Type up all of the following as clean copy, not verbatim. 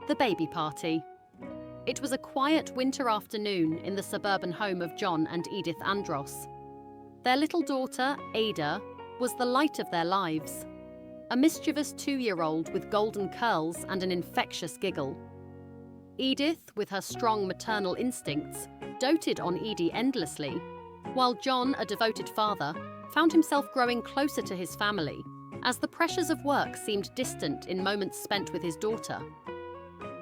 The baby party. It was a quiet winter afternoon in the suburban home of John and Edith Andros. Their little daughter, Ada, was the light of their lives. A mischievous 2-year-old with golden curls and an infectious giggle. Edith, with her strong maternal instincts, doted on Edie endlessly, while John, a devoted father, found himself growing closer to his family, as the pressures of work seemed distant in moments spent with his daughter.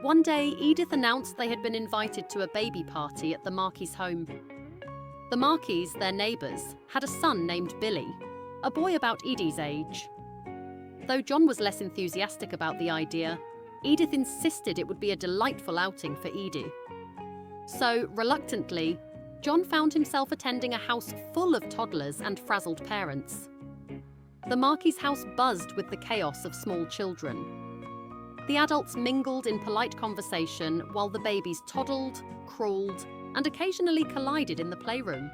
One day, Edith announced they had been invited to a baby party at the Markeys' home. The Markeys, their neighbours, had a son named Billy, a boy about Edie's age. Though John was less enthusiastic about the idea, Edith insisted it would be a delightful outing for Edie. So, reluctantly, John found himself attending a house full of toddlers and frazzled parents. The Markeys' house buzzed with the chaos of small children. The adults mingled in polite conversation while the babies toddled, crawled, and occasionally collided in the playroom.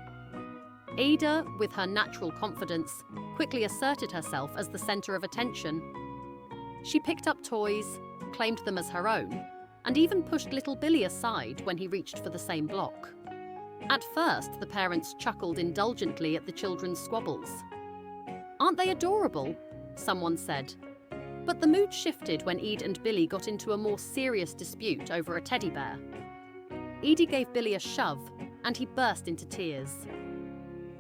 Ada, with her natural confidence, quickly asserted herself as the center of attention. She picked up toys, claimed them as her own, and even pushed little Billy aside when he reached for the same block. At first, the parents chuckled indulgently at the children's squabbles. "Aren't they adorable?" someone said. But the mood shifted when Ed and Billy got into a more serious dispute over a teddy bear. Edie gave Billy a shove, and he burst into tears.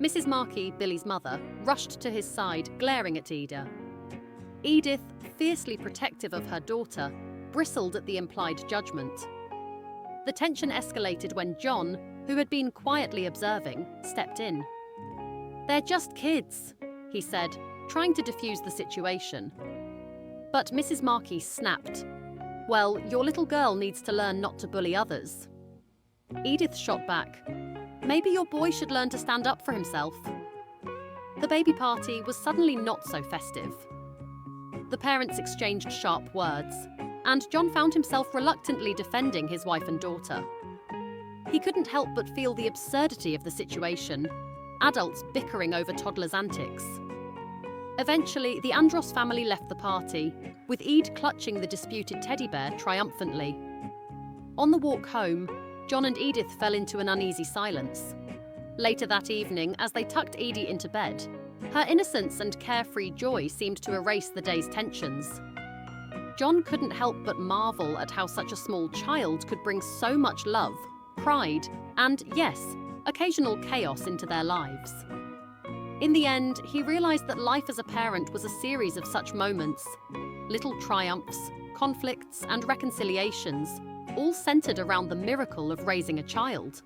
Mrs. Markey, Billy's mother, rushed to his side, glaring at Ada. Edith, fiercely protective of her daughter, bristled at the implied judgment. The tension escalated when John, who had been quietly observing, stepped in. "They're just kids," he said, trying to defuse the situation. But Mrs. Markey snapped. "Well, your little girl needs to learn not to bully others." Edith shot back. "Maybe your boy should learn to stand up for himself." The baby party was suddenly not so festive. The parents exchanged sharp words, and John found himself reluctantly defending his wife and daughter. He couldn't help but feel the absurdity of the situation, adults bickering over toddlers' antics. Eventually, the Andros family left the party, with Ed clutching the disputed teddy bear triumphantly. On the walk home, John and Edith fell into an uneasy silence. Later that evening, as they tucked Edie into bed, her innocence and carefree joy seemed to erase the day's tensions. John couldn't help but marvel at how such a small child could bring so much love, pride, and, yes, occasional chaos into their lives. In the end, he realized that life as a parent was a series of such moments, little triumphs, conflicts, and reconciliations, all centered around the miracle of raising a child.